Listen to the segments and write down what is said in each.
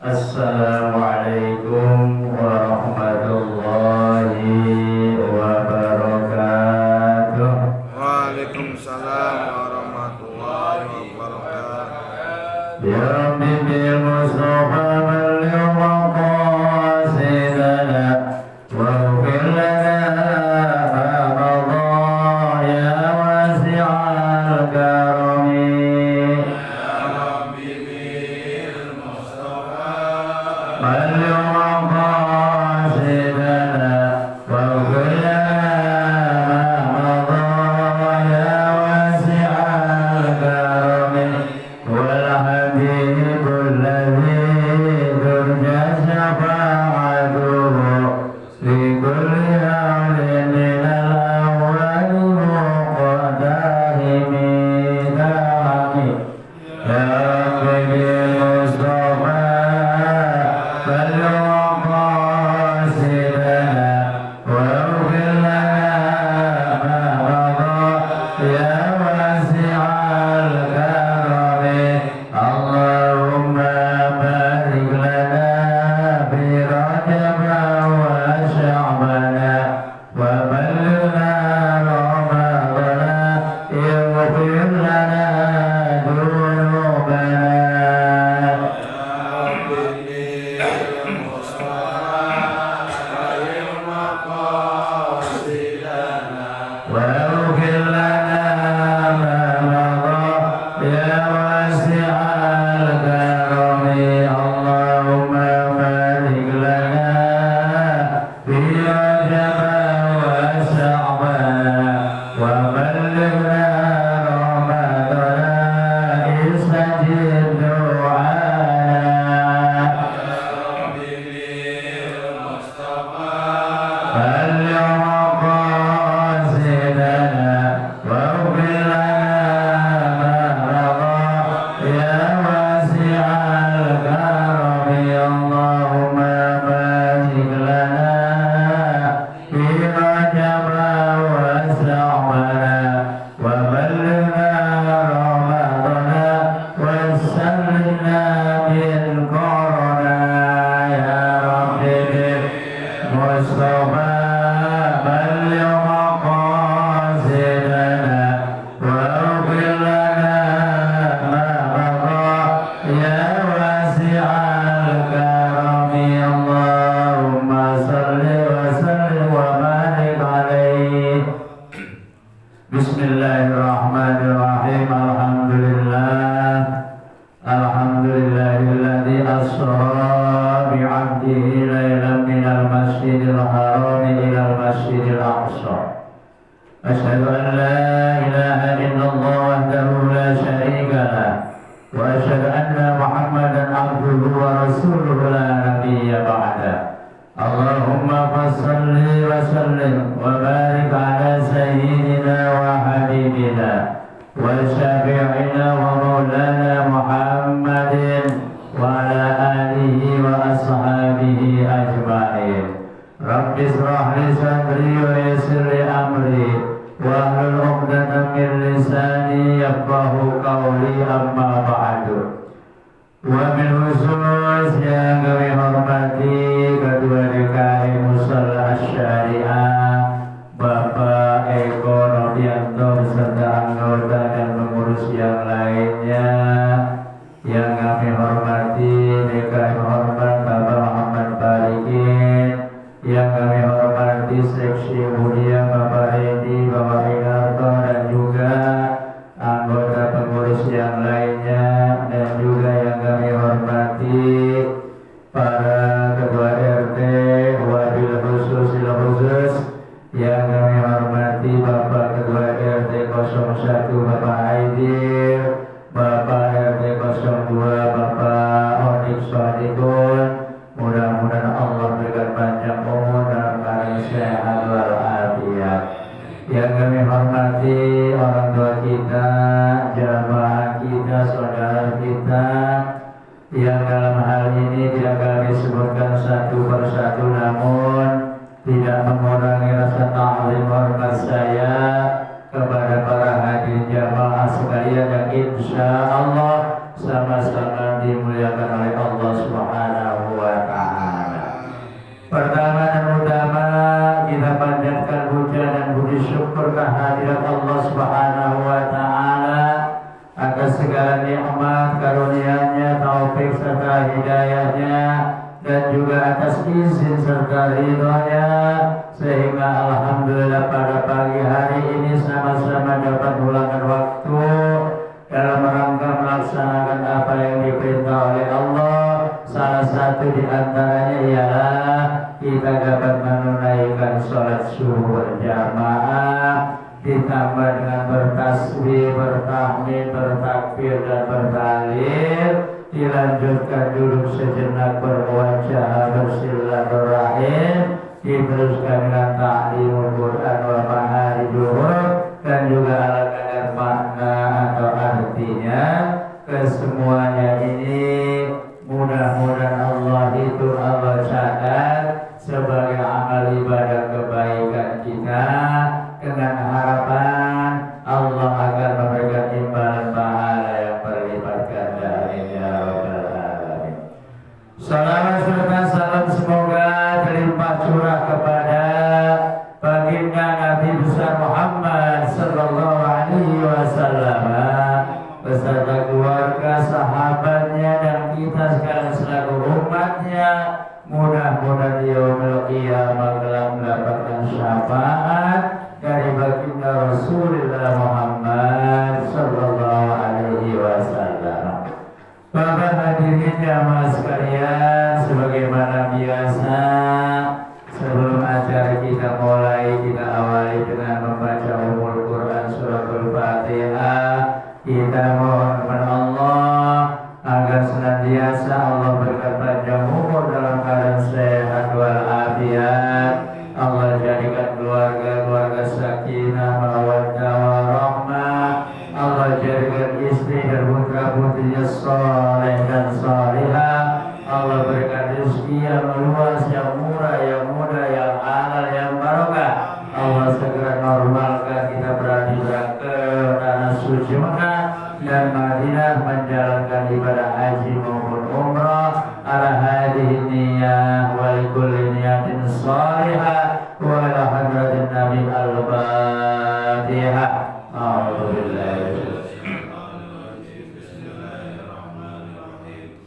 Assalamualaikum warahmatullahi wabarakatuh. Waalaikumsalam warahmatullahi wabarakatuh. Ya Rabbi bil Mustafa balligh maqasidana waghfir lana ma madha ya wasi'al karami. balligh maqasidana waghfir lana ma madha ya wasi'al karami. wal habibul ladzi turja syafa'atuhu fi kulli hawlin minal awwali muqtahimi kami. Ya Rabbi bil Mustafa balligh maqasidana waghfir lana ma madha ya wasi'al karami. Allahumma barik lana fi Rajab wa Sya'ban wa ballighna Ramadana ighfir lana dhunubana. واغفر لنا ما مضى يا واسع الكرم. اللهم بارك لنا في رجب وشعبان وبلغنا رمضان استجب دعانا. بلغ مقاصدنا واغفر لنا ما مضى يا واسع الكرم. اللهم بارك لنا في رجب وشعبان وبلغنا رمضان وسلمنا من كورونا. يا رب بالمصطفى بلغ مقاصدنا واغفر لنا ما مضى يا واسع الكرم. اللهم صل وسلم وبارك عليه. Bismillahirrahmanirrahim. Alhamdulillahilladzi asra bi'abdihi laylan minal masjidil haram ilal masjidil aqsa. Asyhadu an la ilaha illallah wahdahu la syarika lah wa asyhadu anna Muhammadan abduhu wa rasuluhu la nabiyya ba'da. Allahumma fassalli wa sallim wa barik ala sayyidina wa habibina wa syafi'ina wa maulana Muhammadin wa ala alihi wa ashabihi ajma'in. Rabbi israh li sadri wa yassir li amri wahlul 'uqdatam min lisani yafqahu qawli. Amma ba'du. Wabil khusus yang kami hormati Ketua DKI Mushola Syariah Bapak Eko Novianto beserta anggota dan pengurus yang lainnya. Yang kami hormati DKI hormat Bapak Muhammad Barikin. Yang kami hormati Seksi Mulia Bapak Edi, Bapak Inarto, dan juga anggota pengurus yang lainnya, dan juga yang kami hormati para ketua RT, wabil khusus yang kami hormati Bapak Ketua RT 01 Bapak Aidir, Bapak RT 02 Bapak Odik Swadikun. Mudah-mudahan Allah berikan panjang umur dalam keadaan sehat walafiat. Yang kami hormati orang tua kita, jamaah kita, saudara kita, yang dalam hal ini tidak kami sebutkan satu persatu, namun tidak mengurangi rasa ta'zim hormat saya kepada para hadirin jamaah sekalian yang insya Allah sama-sama dimuliakan oleh Allah Subhanahu wa Ta'ala. Pertama dan utama kita panjatkan puja dan budi syukur kehadirat Allah Subhanahu wa Ta'ala atas segala nikmat karunia-Nya, taufik serta hidayahnya, dan juga atas izin serta ridhonya, sehingga alhamdulillah pada pagi hari ini sama-sama dapat meluangkan waktu dalam rangka melaksanakan apa yang diperintah oleh Allah. Salah satu di antaranya ialah kita dapat menunaikan sholat subuh berjamaah, ditambah dengan bertasbih, bertahmid, bertakbir dan bertahlil, dilanjutkan duduk sejenak bermuajahah bersilaturahim, diteruskan dengan ta'limul Quran wa ma'ani zuhur, dan juga ala kadar makna atau artinya. Kesemuanya ini mudah-mudahan Allah itu Allah catat sebagai amal ibadah kebaikan kita, dengan harapan Allah akan memberikan imbalan pahala yang berlipat ganda. Amin ya rabbal alamin. Salawat serta salam semoga terlimpah curah kepada baginda Nabi besar Muhammad sallallahu alaihi wasallam beserta keluarga, sahabatnya, dan kita sekalian selaku umatnya. Mudah-mudahan yaumil qiyamah kelak mendapatkan syafaat dari baginda Rasulullah Muhammad sallallahu alaihi wasallam. Bapak hadirin jamaah sekalian, sebagaimana biasa sebelum acara kita mulai, kita awali dengan membaca Ummul Quran suratul Fatihah. Kita mohon kepada Allah agar senantiasa Allah berikan panjang umur dalam keadaan sehat walafiat. Allah jadikan keluarga sakinah mawaddah warahmah. Allah jadikan istri dan putra-putrinya saleh dan salihah. Allah berikan rezeki yang luas, yang murah, yang mudah, yang halal, yang barokah. Allah segera normalkan kita berani berangkat ke tanah suci Mekah dan Madinah menjalankan ibadah haji maupun umrah ala hadhihi niyyah wa likulli niyatin salihah wa ala hadratin Nabi al-Fatihah.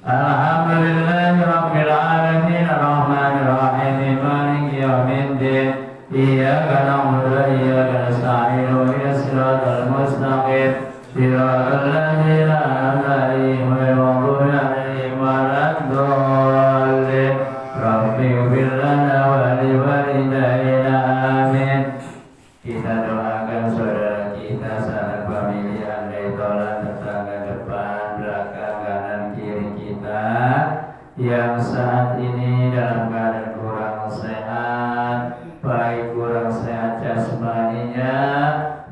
Alhamdulillahi rabbil alamin arrahmanir rahim maliki yaumiddin iyyaka na'budu wa iyyaka nasta'in ihdinas siratal mustaqim siratal ladzina an'amta 'alaihim ghairil maghdubi 'alaihim waladdallin. Rabbi ighfir lana wa liwalidayna amin. Kita doakan saudara kita, sanak famili, andai tolak, tetangga depan, belakang, kanan, kiri kita yang saat ini dalam keadaan kurang sehat, baik kurang sehat jasmaninya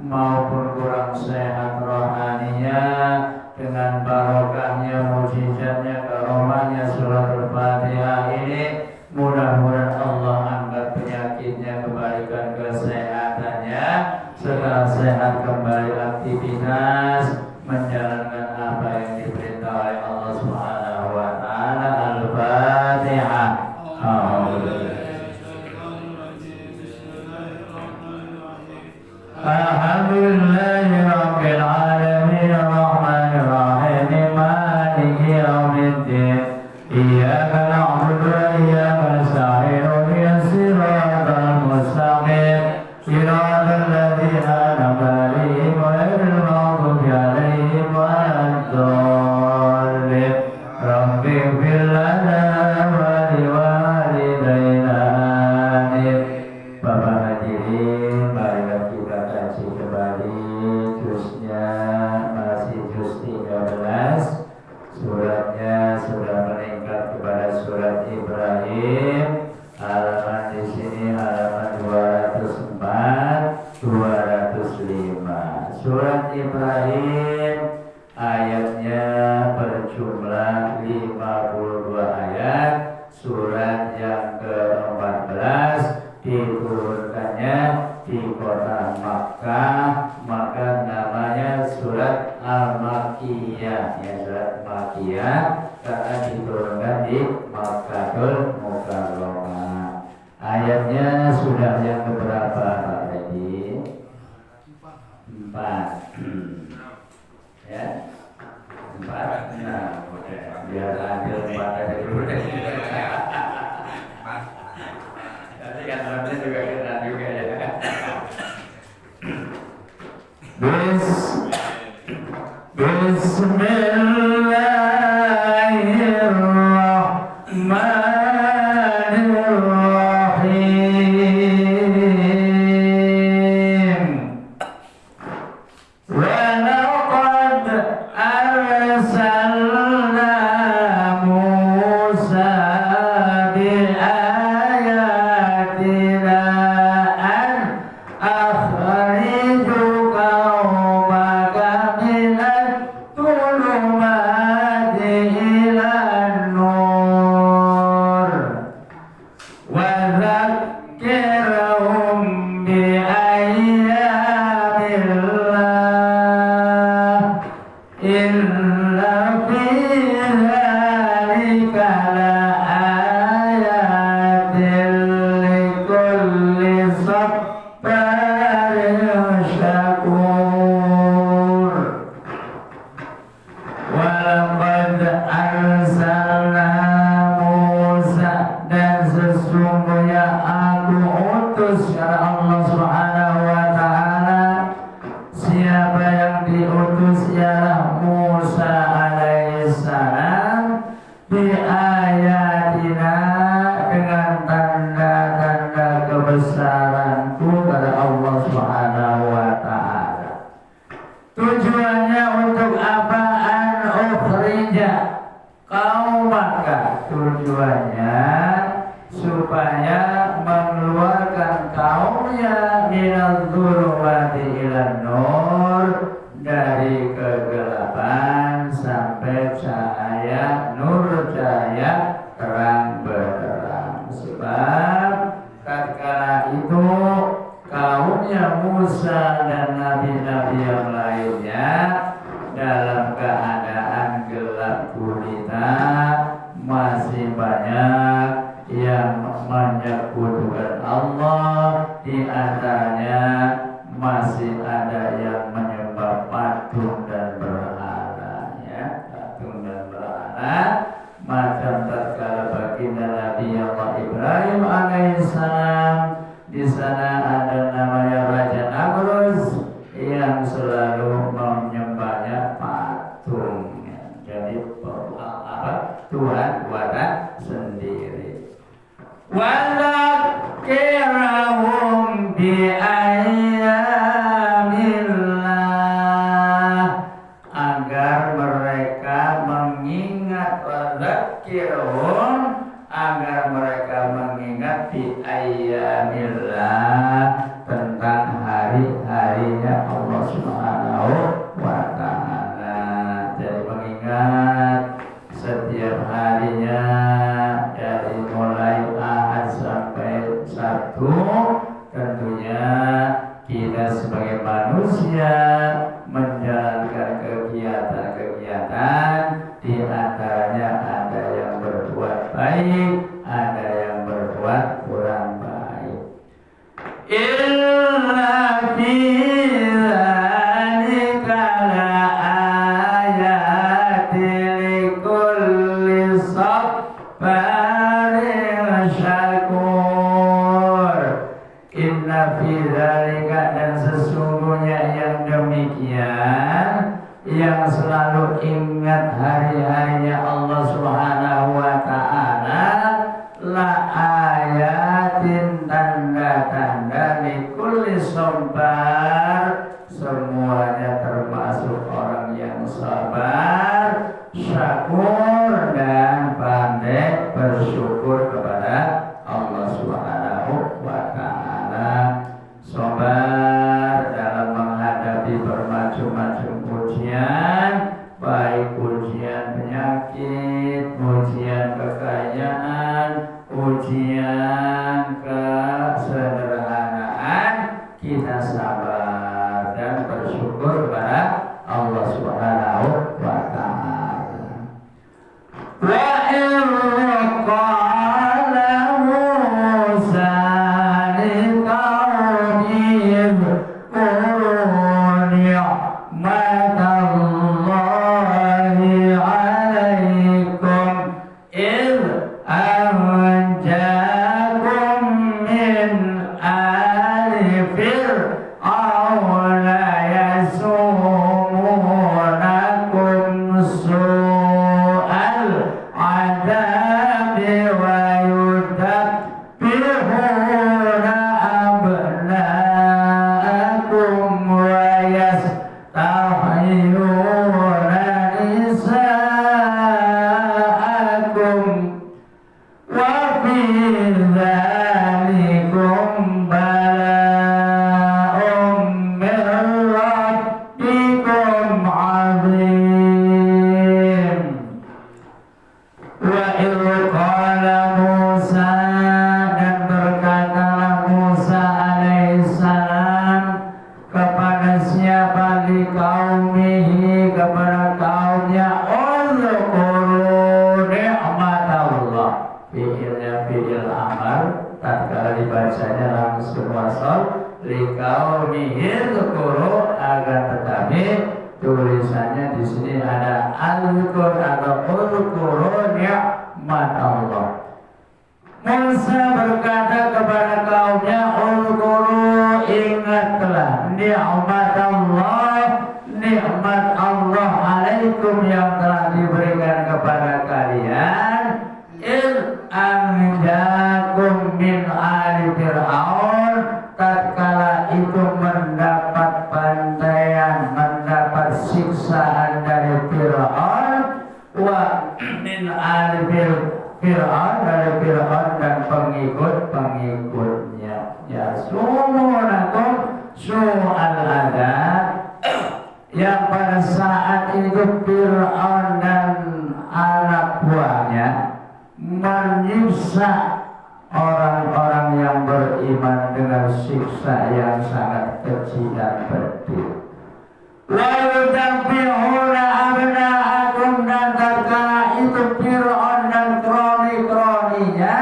maupun kurang sehat rohaninya, dengan barokahnya, mujizatnya, karomahnya suratul Fatihah ini, mudah-mudahan Allah angkat penyakitnya, kembalikan kesehatannya, setelah sehat kembali aktivitas menjalankan apa yang diperintah oleh Allah Subhanahu wa Ta'ala. Al-Fatihah. Alhamdulillahi rabbil alamin arrahmanir rahim maliki yaumiddin iyyaka na'budu wa iyyaka nasta'in ihdinas siratal mustaqim siratal ladzina an'amta 'alaihim ghairil maghdubi 'alaihim waladdallin. Makiyah, ya surat Makiyah karena diturunkan di Makkatul Mukarramah. Ayatnya sudah yang keberapa Pak Haji? 4. Ya, 4. Nah, biar adil 4 aja dulu deh. Nanti kan nanti juga kena juga ya. Bismillahirrahmanirrahim. Walaqad arsalna Musa biayatina an akhriju qaumaka minadh dhulumati ilan nur wa dzakkirhum biayyamillah inna fi dzalika laayatin likulli sabbarin syakur. Walaqad arsalna Musa, dan sesungguhnya aku utus kata Allah Subhanahu wa taala. Siapa yang diutus ialah Musa alaihissalam bi ayatina, dengan tanda-tanda kebesaranku kata Allah Subhanahu wa taala. Tujuannya untuk apaan? Ukhrija qaumaka, tujuannya supaya mengeluarkan kaumnya minadh dhulumati ilan nur, dari kegelapan sampai cahaya nur, cahaya terang benderang. Sebab tatkala itu kaumnya Musa dan nabi-nabi yang lainnya dalam keadaan gelap gulita, masih banyak yang menyekutukan Allah, di antaranya masih ada yang menyembah patung dan berhala, ya, patung dan berhala. Macam tatkala baginda Nabi Allah Ibrahim alaihissalam, di sana ada namanya Raja Namrus yang selalu menyembahnya patung, ya. Jadi Tuhan buatan sendiri. Wadzakirhum biayyamillah, agar mereka mengingat, wadzakirhum, agar mereka mengingat biayyamillah, tentang hari-harinya Allah Subhanahu wa taala. Jadi mengingat setiap harinya, dari mulai Ahad sampai Sabtu. Tentunya kita sebagai manusia menjalankan kegiatan-kegiatan, di antaranya ada yang berbuat baik, ada yang berbuat kurang baik. Inna fi dzalika laayatin likulli sabbarin syakur. Inna fi dzalika, dan sesungguhnya yang demikian, yang selalu ingat hari-harinya Allah Subhanahu wa taala, la ayatin, tanda-tanda likulli sabar, semuanya termasuk orang yang sabar, syakur, dan pandai bersyukur kepada Allah Subhanahu wa taala. Sabar dalam menghadapi bermacam-macam ujian, baik ujian penyakit, ujian kekayaan, ujian kesederhanaan, kita sabar dan bersyukur kepada Allah Subhanahu azkur atau uzkuru nikmat Allah. Musa berkata kepada kaumnya, uzkuru, ingatlah nikmat Allah alaikum yang telah diberikan kepada kalian. Anjakum min ali Fir'aun, tatkala itu mendapat bantaian, mendapat siksaan dari Fir'aun, wa min ali Fir'aun, dari Fir'aun dan pengikut-pengikutnya. Ya sumunakum su'al adab, yang pada saat itu Fir'aun dan anak buahnya menyiksa orang-orang yang beriman dengan siksa yang sangat keji dan pedih. Wa yudabbi'una abna'akum, dan tatkala itu Fir'aun dan kroni-kroninya,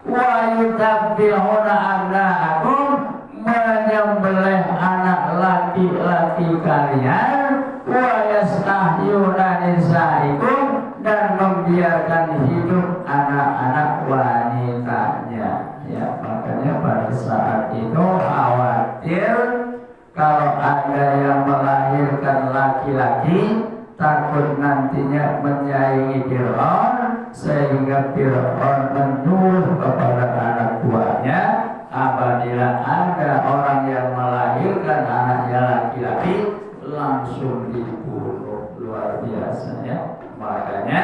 wa yudabbi'una abna'akum, menyembelih anak laki-laki kalian, wa yastahyuna nisaikum, dan membiarkan hidup anak-anak wanitanya. Ya, makanya pada saat itu khawatir kalau ada yang melahirkan laki-laki, takut nantinya menyaingi Fir'aun, sehingga Fir'aun menyuruh kepada anak buahnya, apabila ada orang yang melahirkan anaknya laki-laki, langsung dibunuh. Luar biasa ya. Makanya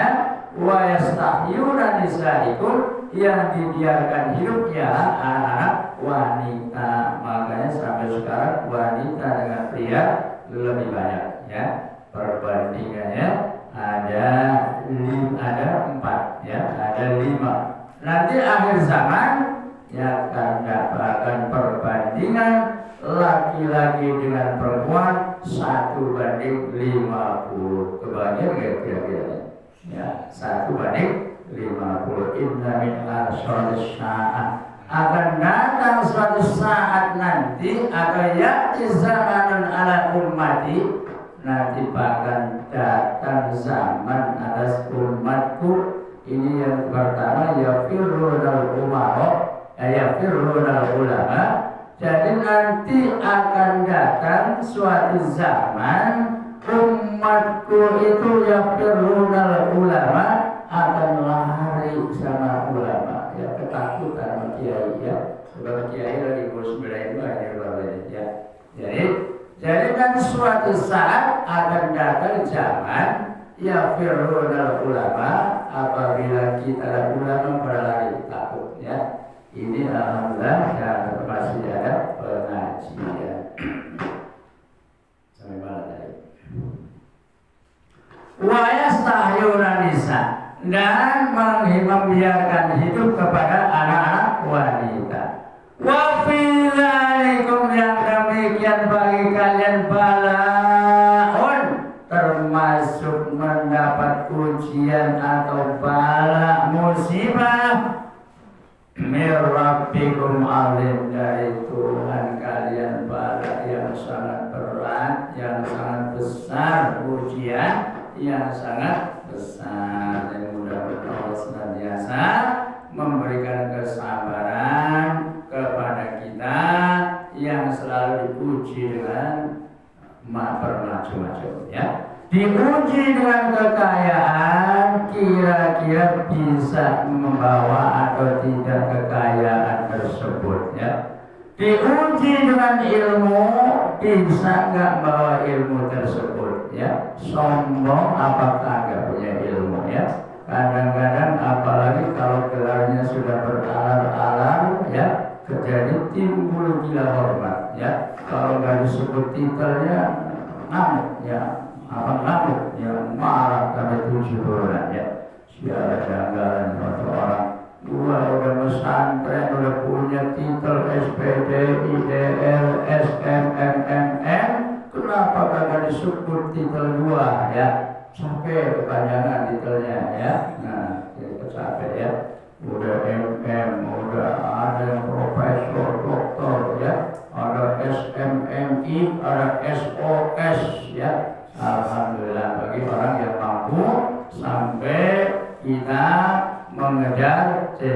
wa yastahyuna nisaikum, yang dibiarkan hidupnya anak wanita. Makanya sampai sekarang wanita dengan pria lebih banyak ya. Perbandingannya ada 4 ya, ada 5. Nanti akhir zaman ya akan dapatkan perbandingan laki-laki dengan perempuan 1:50. Kebagian gak kira-kira? Ya, 1:50. Inna min asyratis sa'ah, akan datang suatu saat nanti, atau ya'ti zamanun ala ummati, nanti bahkan datang zaman atas umatku. Ini yang pertama, yafirrunal umara, yafirrunal ulama. Jadi nanti akan datang suatu zaman umatku itu yafirrunal ulama, akan lari sama ulama ya, ketakutan sama kiai ya. Sebab kiai lagi ngurus belain ya. Jadi kan suatu saat akan datang zaman yafirrunal ulama, apabila kita ulama berlari takut ya. Ini alhamdulillah ya, masih ada pengajian. Sampai mana tadi? Wa yastahyuna nisa, dan membiarkan hidup kepada anak-anak wanita. Wa fi dzalikum, yang demikian bagi kalian balaun, termasuk mendapat ujian atau bala musibah, mirrabbikum alim, dari Tuhan kalian, bala yang sangat berat, yang sangat besar, ujian yang sangat besar. Dan mudah-mudahan Allah senantiasa memberikan kesabaran kepada kita yang selalu diuji dengan bermacam-macam ya. Diuji dengan kekayaan, kira-kira bisa membawa atau tidak kekayaan tersebut ya. Diuji dengan ilmu, bisa nggak bawa ilmu tersebut ya. Sombong apakah nggak punya ilmu ya. Kadang-kadang apalagi kalau gelarnya sudah beralar-alar ya, jadi timbul gila hormat ya. Kalau nggak disebut titelnya, ngamuk ya. Ngamuk yang marah karena 7 bulan ya. Siapa janggalan waktu orang gua udah pesantren, udah punya titel SPD, IDL, SMMMN, kenapa kagak disebut titel gua ya? Sampai kepanjangan titelnya ya. Nah, kita capek ya. Udah MM, udah ada yang profesor, doktor ya, ada SMMI, ada SOS ya. Alhamdulillah bagi orang yang mampu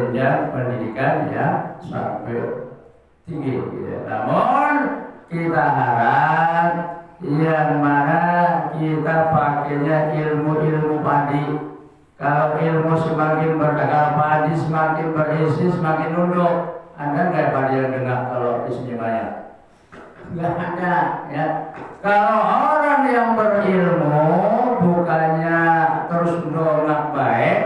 jenjang pendidikan yang sampai tinggi gitu. Namun kita harap yang mana kita pakainya ilmu-ilmu padi. Kalau ilmu semakin berkekal, padi semakin berisi, semakin nunduk. Ada nggak padi yang dengar kalau isinya banyak? Nggak ada ya. Kalau orang yang berilmu bukannya terus dongak baik,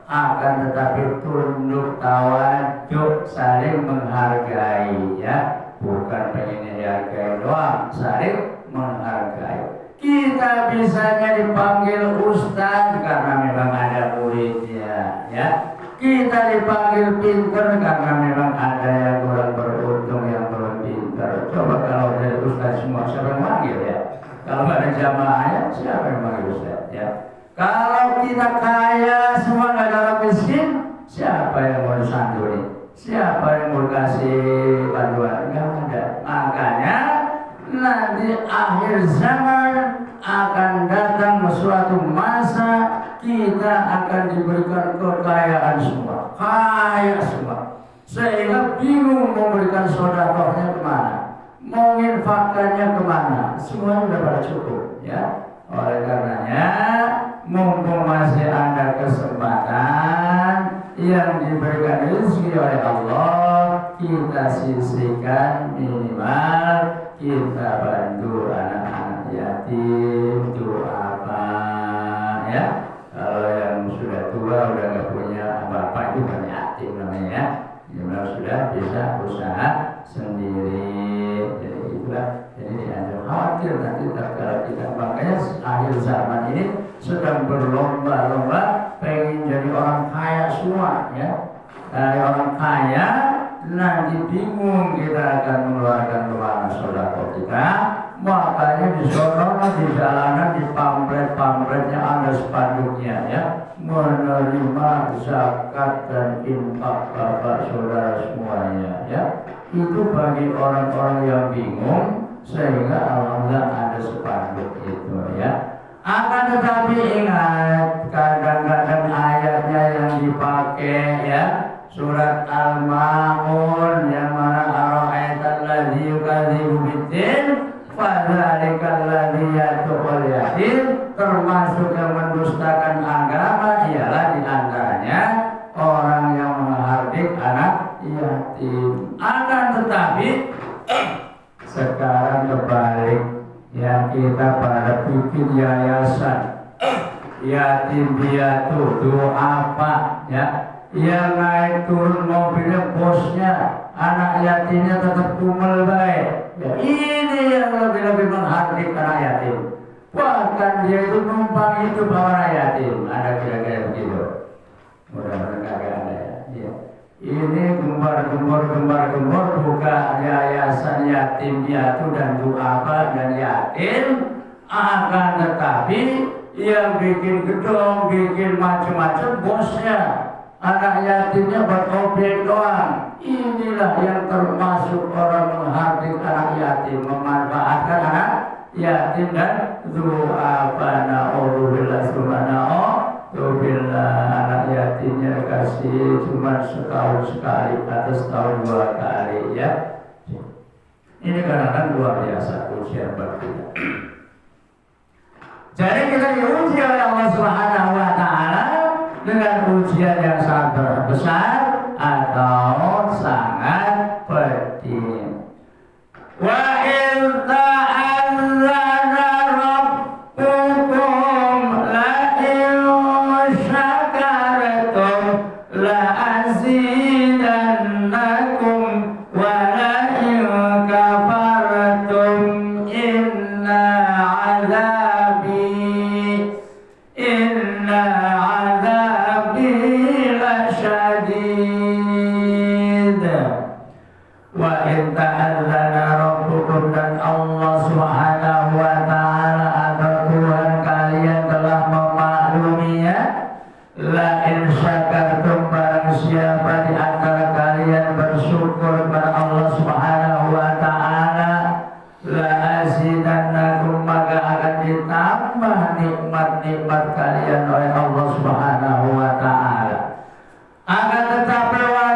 akan tetapi tunduk tawaduk, saling menghargai ya, bukan pengen dihargai doang, saling menghargai. Kita bisanya dipanggil ustaz karena memang ada muridnya ya. Kita dipanggil pinter karena memang ada yang kurang beruntung, yang belum pinter. Coba kalau dari ustaz semua siapa yang manggil ya? Kalau ada jamaahnya siapa yang manggil ustaz ya? Kalau kita kaya semua nggak ada orang miskin, siapa yang mau disantuni? Siapa yang mau kasih bantuan? Nggak ada. Makanya nanti akhir zaman akan datang suatu masa kita akan diberikan kekayaan semua, kaya semua, sehingga bingung mau berikan sedekahnya kemana, mau infakkannya kemana, semuanya sudah pada cukup ya. Oleh karenanya mumpung masih ada kesempatan yang diberikan rezeki oleh Allah, kita sisihkan, minimal kita bantu anak-anak yatim. Itu apa ya? Kalau yang sudah tua, udah nggak punya bapak, itu kan yatim namanya ya. Memang sudah bisa usaha sendiri. Jadi itulah, jadi dianjur khawatir nanti terkala kita. Makanya akhir zaman ini sedang berlomba-lomba pengen jadi orang kaya semua ya. Dari orang kaya nanti bingung kita akan mengeluarkan kemana sedekah kita. Makanya di sono, di jalanan, di pamflet-pamfletnya ada spanduknya ya, menerima zakat dan infak bapak saudara semuanya ya. Itu bagi orang-orang yang bingung, sehingga alhamdulillah ada spanduk itu ya. Akan tetapi ingat, kadang-kadang ayatnya yang dipakai ya, surat Al-Ma'un yang mana ara'aital ladzi yukadzibu biddin fadzalikal ladzi yad'ul yatim, termasuk yang mendustakan agama ialah diantaranya orang yang menghardik anak yatim. Akan tetapi sekarang kebalik ya, kita pada bikin yayasan yatim piatu itu apa ya, yang naik turun mobilnya bosnya, anak yatimnya tetap kumel baik ya. Ini yang lebih menghardik anak yatim, bahkan dia itu numpang hidup sama anak yatim. Ada kira-kira begitu? Mudah-mudahan kagak ada ya. Ini gembar-gembor buka yayasan yatim piatu dan duafa dan yatim. Akan tetapi yang bikin gedung, bikin macam-macam bosnya, anak yatimnya berobek doang. Inilah yang termasuk orang menghardik anak yatim, memanfaatkan anak yatim dan duafa. Na'udzubillah subhanallah, anak yatimnya kasih cuma setahun sekali atau setahun 2 kali ya. Ini kadang-kadang luar biasa ujian buat kita. Jadi kita diuji oleh Allah Subhanahu wa Ta'ala dengan ujian yang sangat besar atau sangat penting. Wa in ta'azzana rabbukum la in syakartum la azidannakum wa la in kafartum inna azabi lasyadid. Wa in ta'azzana rabbukum, dan Allah Subhanahu wa Ta'ala atau Tuhan kalian telah memakluminya, la in syakartum, barang siapa di antara kalian bersyukur kepada Allah Subhanahu wa Ta'ala, la azidannakum, maka akan ditambah nikmat-nikmat kalian oleh Allah Subhanahu wa Ta'ala. Akan tetapi wa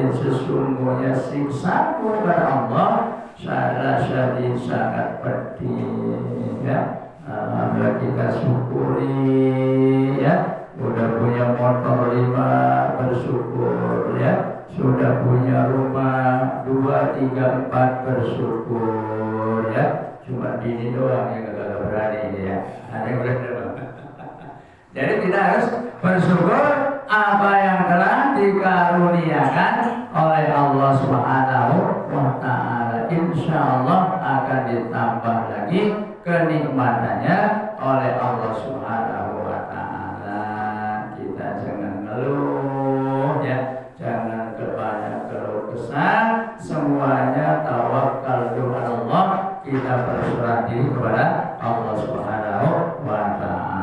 sesungguhnya siksaku kepada Allah sangat pedih ya. Alhamdulillah kita syukuri ya, udah punya motor 5 bersyukur ya, sudah punya rumah 2, 3, 4 bersyukur ya. Cuma bini doang yang gak berani ya. Ada yang berani. Jadi kita harus bersyukur apa yang telah dikaruniakan oleh Allah Subhanahu wa Ta'ala. Insya Allah akan ditambah lagi kenikmatannya oleh Allah Subhanahu wa Ta'ala. Kita jangan ngeluh ya, jangan kebanyakan keluh kesah, semuanya tawakal kepada Allah. Kita berserah diri kepada Allah Subhanahu wa Ta'ala.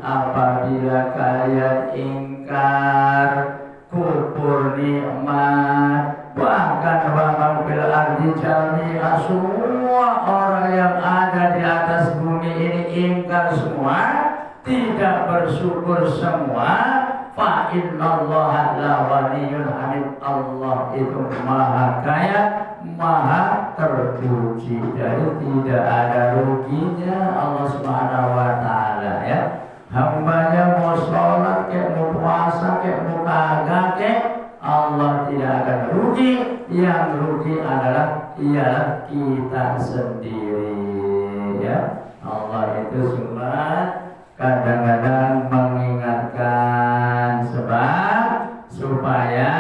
Apabila kalian ingkar kufur nikmat, bahkan wa fil ardi jami'a, semua orang yang ada di atas bumi ini ingkar semua, tidak bersyukur semua, fa innallaha la ghaniyyun hamid. Allah itu maha kaya, maha terpuji, jadi tidak ada ruginya Allah Subhanahu wa Ta'ala ya. Hambanya mau sholat kek, mau puasa kek, mau kagak kek, Allah tidak akan rugi. Yang rugi ialah kita sendiri ya. Allah itu cuma kadang-kadang mengingatkan sebab supaya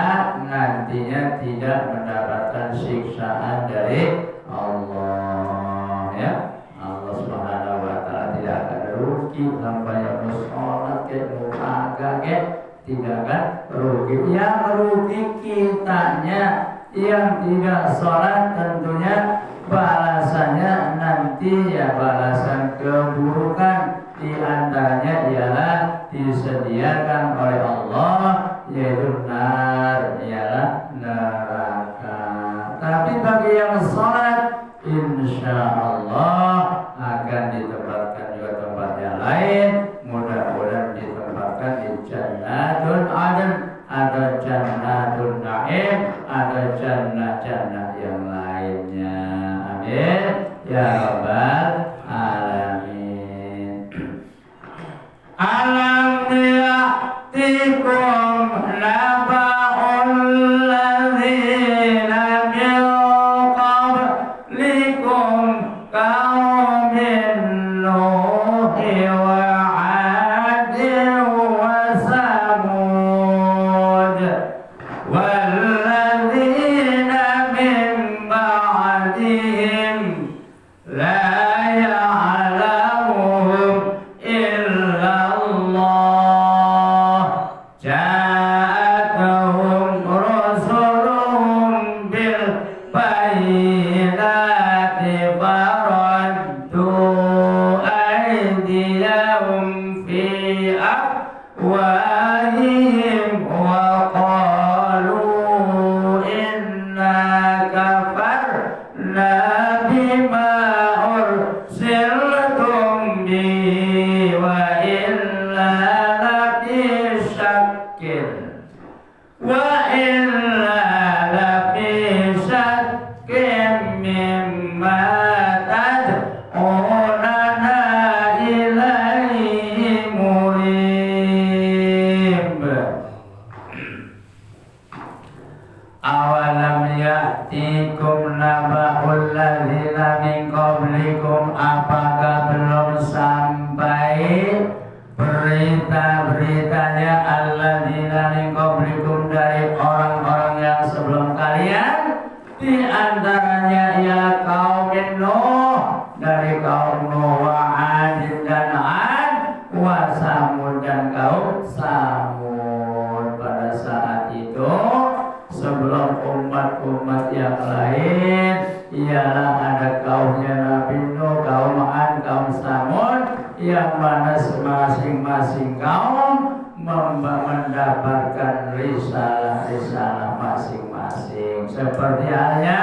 nantinya tidak mendapatkan siksaan dari Allah ya. Allah Subhanahu wa Ta'ala tidak akan rugi. Hambanya mau sholat kek, mau kagak kek, tidak akan rugi. Yang rugi kitanya yang tidak sholat, tentunya balasannya nanti ya balasan keburukan. Di antaranya ialah disediakan oleh Allah, yaitu ialah neraka. Tapi bagi yang sholat, insya Allah akan ditempatkan juga tempat yang lain. Mudah-mudahan ditempatkan di Jannatul Adn, ada Jannatul Naim, ada jannah-jannah yang lainnya. Amin ya rabbal alamin. Alam ya'tikum naba'ul ladzina min qablikum qaumin Nuhi wa 'adin wa Samud walladzina min ba'dihim la awalam ya'tikum naba'ul ladzina min qablikum, apakah belum sampai berita-beritanya alladzina min qablikum, dari orang-orang yang sebelum kalian. Di antaranya ialah kaum Nuh, dari kaum Nuh, wa Ad dan Ad, wa Samud dan kaum Samud. Pada saat itu sebelum umat-umat yang lain ialah ada kaumnya Nabi Nuh, kaum Ad, kaum Samud, yang mana masing-masing kaum mendapatkan risalah masing-masing. Seperti halnya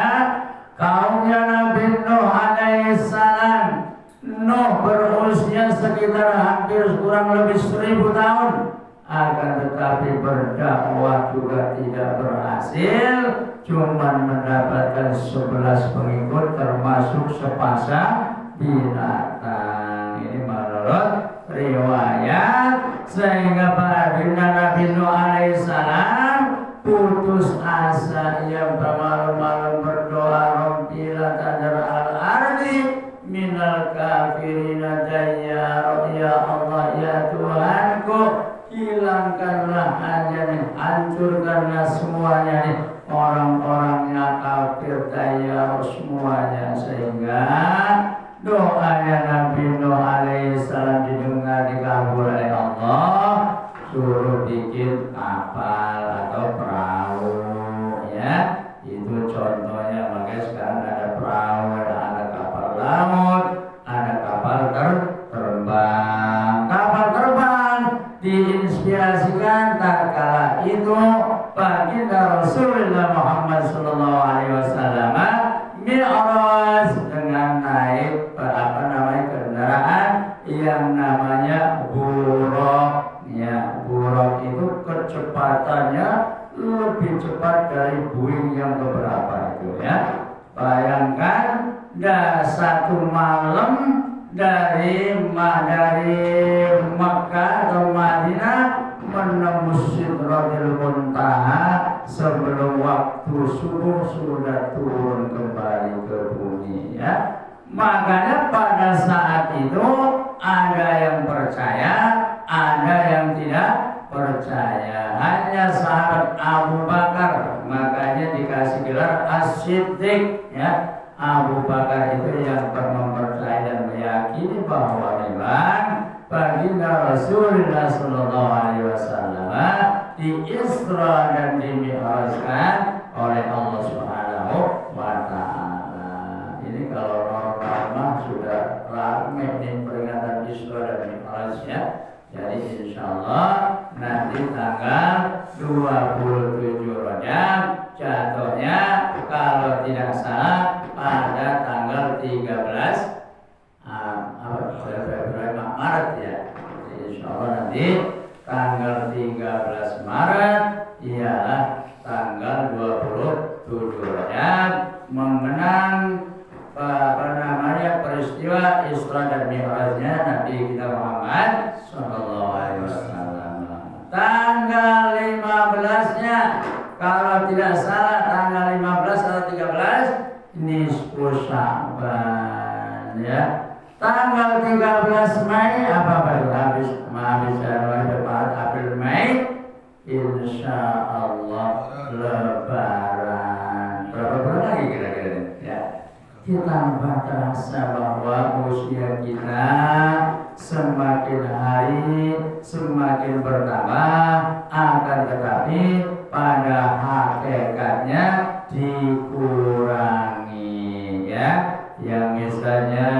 kaumnya Nabi Nuh alaihissalam. Nuh berusia sekitar hampir kurang lebih 1000 tahun, akan tetapi berdakwah juga tidak berhasil, cuma mendapatkan 11 pengikut termasuk sepasang binatang. Ini menurut riwayat. Sehingga baginda Nabi Nuh alaihissalam putus asa, ia bermalam-malam berdoa, Rabbi la tadar al-ardi minal kafirina dayyara, ya Allah ya Tuhanku, hilangkanlah aja nih, hancurkanlah semuanya nih orang-orangnya kafir dayyara semuanya. Sehingga doanya Nabi Nuh alaihissalam didengar, dikabul oleh Allah, suruh bikin kapal atau perahu, ya. Itu contohnya. Makanya sekarang ada perahu, ada kapal laut, ada kapal terbang. Kapal terbang diinspirasikan tatkala itu baginda Rasulullah Muhammad SAW Mi'raj dengan naik kendaraan yang namanya buraq. Ya, buraq itu kecepatannya lebih cepat dari Boeing yang beberapa itu, ya. Bayangkan satu malam dari Makkah atau Madinah menembus Sidratul Muntaha, sebelum waktu subuh sudah turun kembali ke bumi, ya. Makanya pada saat itu ada yang percaya, ada yang tidak percaya. Hanya sahabat Abu Bakar, makanya dikasih gelar As-Siddiq, ya. Abu Bakar itu yang mempercayai dan meyakini bahwa memang baginda Rasulullah SAW di Isra dan dimi'rajkan oleh Allah Subhanahu wa Ta'ala. Ini kalau normal sudah ramai nih peringatan Isra dan Mi'raj, ya. Jadi insyaallah nanti tanggal 27 Rajab jatuhnya, kalau tidak salah pada tanggal 13 Februari Maret, ya. Insyaallah nanti tanggal 13 Maret ialah tanggal 27 Rajab, mengenang peristiwa Isra dan Mi'rajnya Nabi kita Muhammad sallallahu alaihi wasallam. Tanggal 15-nya kalau tidak salah tanggal 15 atau 13 nisfu Sya'ban, ya. Tanggal 13 Mei habis Januari, Februari, April, Mei, insyaallah Lebaran. Berapa bulan lagi kira-kira, ya? Kita merasa bahwa usia kita semakin hari semakin bertambah, akan tetapi pada hakikatnya dikurangi, ya. Yang misalnya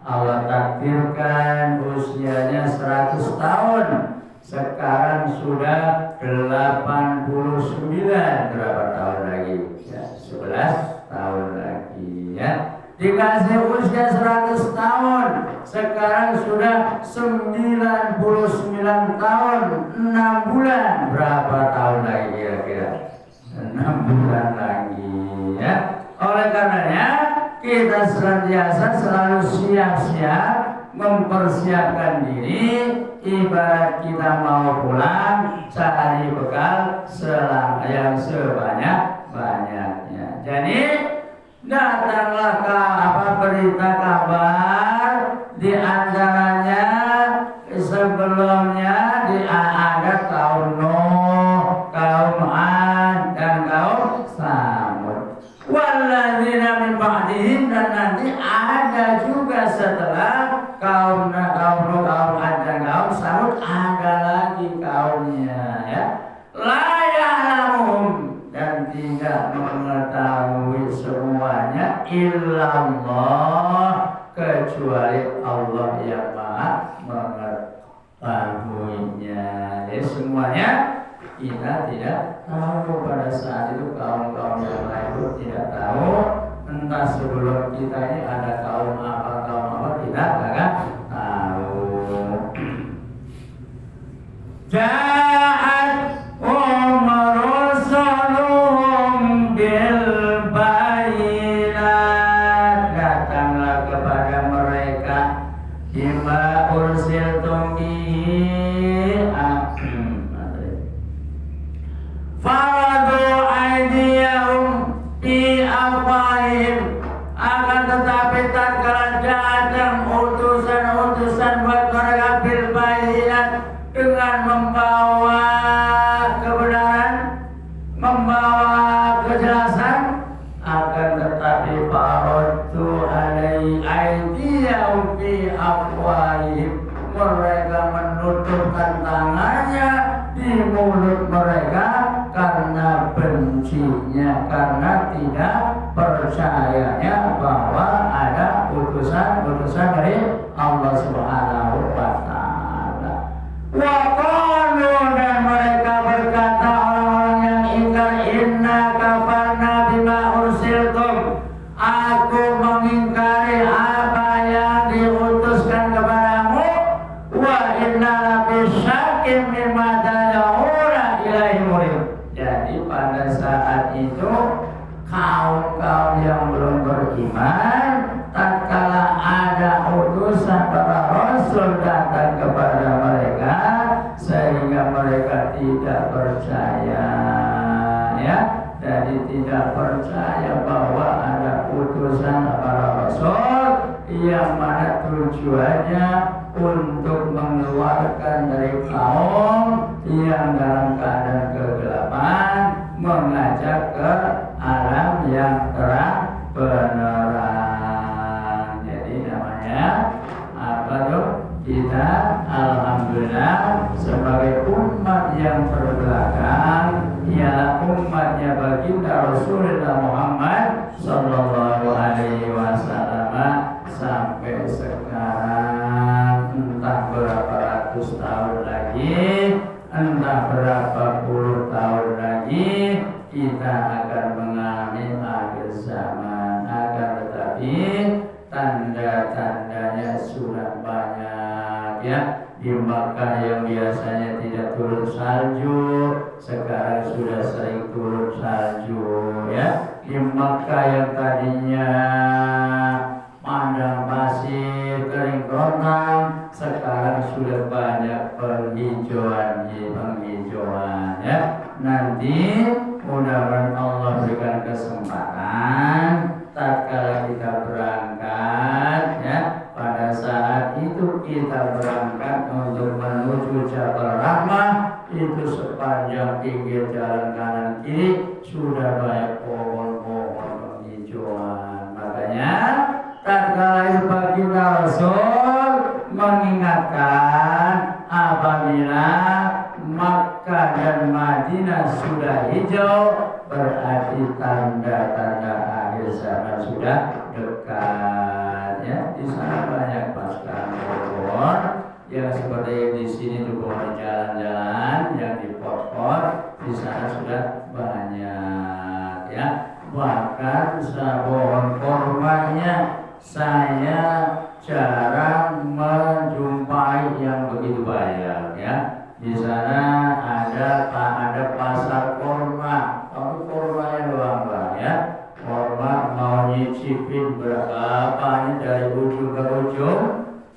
Allah takdirkan usianya 100 tahun, sekarang sudah 89, berapa tahun lagi? Ya, 11 tahun lagi, ya. Dikasih usia 100 tahun, sekarang sudah 99 tahun, 6 bulan. Berapa tahun lagi kira-kira? 6 bulan lagi, ya. Oleh karenanya kita senantiasa selalu siap-siap mempersiapkan diri, ibarat kita mau pulang cari bekal yang sebanyak-banyaknya. Jadi datanglah berita kabar, di antaranya sebelumnya ada kaum Nuh, kaum Ad dan kaum Samud. Walladzina min ba'dihim, dan nanti ada juga setelah kaum Ad dan kaum Samud, ada lagi kaumnya ya. La ya'lamuhum, dan tidak mengetahui semuanya illallah, kecuali Allah yang Maha mengetahuinya. Jadi semuanya kita tidak tahu. Pada saat itu kaum-kaum yang lain itu tidak tahu. Entah sebelum kita ini ada kaum apa kita tidak tahu. Ja'at rusuluhum bil bayinat, datanglah kepada mereka bima ursiltum bihi, faradu aydiyahum fi afwahihim, akan tetapi tatkala datang utusan-utusan buat mereka bil bayinat, dengan membawa kebenaran, membawa kejelasan, akan tetapi faradu aydiyahum fi afwahihim, mereka menutupkan tangannya di mulut mereka karena bencinya, karena tidak percayanya bahwa ada utusan dari Allah Subhanahu wa ta'ala. Wa qalu, dan mereka berkata orang-orang yang ingkar, inna kafarna bima ursiltum, aku mengingkari apa yang diutuskan kepadamu, wa inna lafi syakim mimma tad'una ilaihi murib. Jadi pada saat itu kaum-kaum yang belum beriman, tatkala ada utusan para rasul datang kepada mereka, sehingga mereka tidak percaya ya. Jadi tidak percaya bahwa ada utusan para rasul yang mana tujuannya untuk mengeluarkan dari kaum yang dalam keadaan kegelapan, mengajak ke alam yang terang benerang. Jadi namanya apa tuh? Kita alhamdulillah sebagai umat yang terbelakang, ialah umatnya baginda Rasulullah Muhammad sallallahu alaihi wasallam sampai sekarang. Entah berapa ratus tahun lagi, entah berapa puluh tahun lagi, kita akan mengalami akhir zaman. Akan tetapi tanda-tandanya sudah banyak ya. Di Makkah yang biasanya tidak turun salju, sekarang sudah sering turun salju ya. Di Makkah yang tadinya padang pasir, kering kerontang, sekarang sudah banyak penghijauan ya. Nanti mudah-mudahan Allah berikan kesempatan tatkala kita berangkat ya. Pada saat itu kita berangkat untuk menuju Jabal Rahmah, itu sepanjang pinggir jalan kanan kiri sudah banyak pohon-pohon penghijauan. Makanya tatkala baginda Rasul mengingatkan apabila Makkah dan Madinah sudah hijau, berarti tanda-tanda akhir zaman sudah dekat ya. Di sana banyak pohon yang seperti di sini di pohon jalan-jalan, yang di pot-pot di sana sudah banyak ya. Bahkan pohon kormanya saya jarang menjumpai yang begitu banyak ya. Di sana ada pasar korma, tapi kormanya doang bang ya. Korma mau nyicipin berapa ini dari ujung ke ujung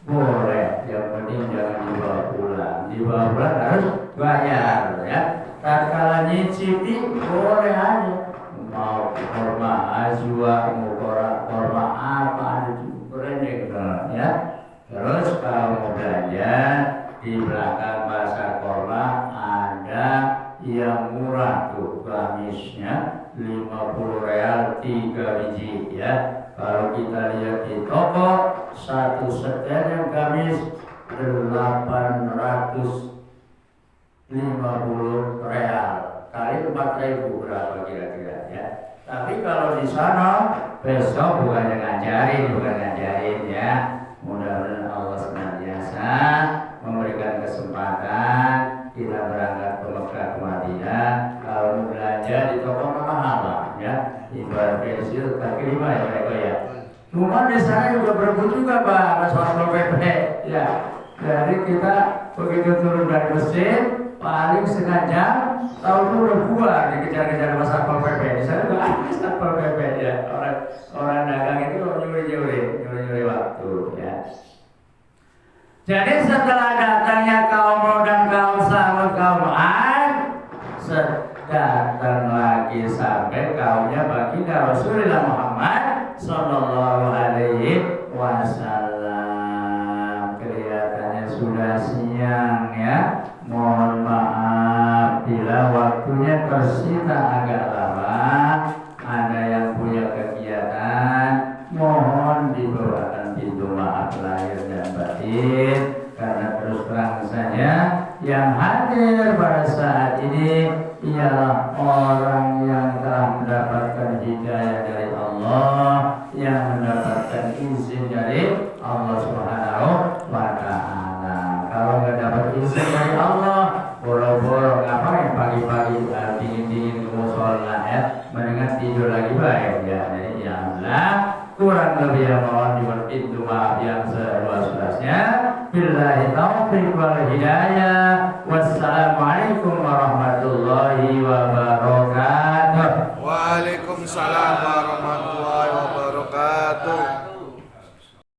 boleh, yang penting jangan dibawa pulang. Dibawa pulang harus bayar ya. Tatkala nyicipin boleh aja. Mau korma azwa, mau korma apa itu branding ya. Terus kalau mau belanja di belakang pasar korma ada yang murah tuh, gamisnya 50 real 3 biji ya. Kalau kita lihat di toko, satu setel yang gamis 850 real kali 4.000 berapa kira-kira ya. Tapi kalau di sana besok bukan ngajarin ya. Mudah-mudahan Allah senantiasa memberikan kesempatan kita berangkat ke Mekah ke Madinah. Kalau belanja di toko mahal ya, ibarat pensil kaki 5 ya mereka ya. Cuma di sana juga berebut juga Pak Satpol PP ya. Jadi kita begitu turun dari mesin paling setengah jam tahu itu udah bubar dikejar-kejar sama Satpol PP. Di sana juga ada Satpol PP ya. Orang dagang itu nyuri waktu ya. Jadi setelah datangnya kaum Nuh dan kaum Samud, kaum Ad, datang lagi sampai kaumnya baginda Rasulullah Muhammad Sallallahu Alaihi Wasallam. Kelihatannya sudah siang ya. Mohon maaf bila waktunya tersita agak lama. Ada yang punya kegiatan, mohon dibawakan pintu maaf lahir dan batin. Karena terus terang saja yang hadir pada saat ini ialah orang yang telah mendapatkan hidayah dari Allah, yang mendapatkan izin dari Allah Subhanahu wa Ta'ala. Kalau nggak dapat izin dari Allah, boro-boro ngapain pagi-pagi dingin-dingin ke musola ya, mendingan tidur lagi baik ya. Jadi ya Allah, kurang lebih yang mohon diberi pintu maaf yang seluas-luasnya. Billahi taufiq wal hidayah. Wassalamualaikum warahmatullahi wabarakatuh. Waalaikumsalam warahmatullahi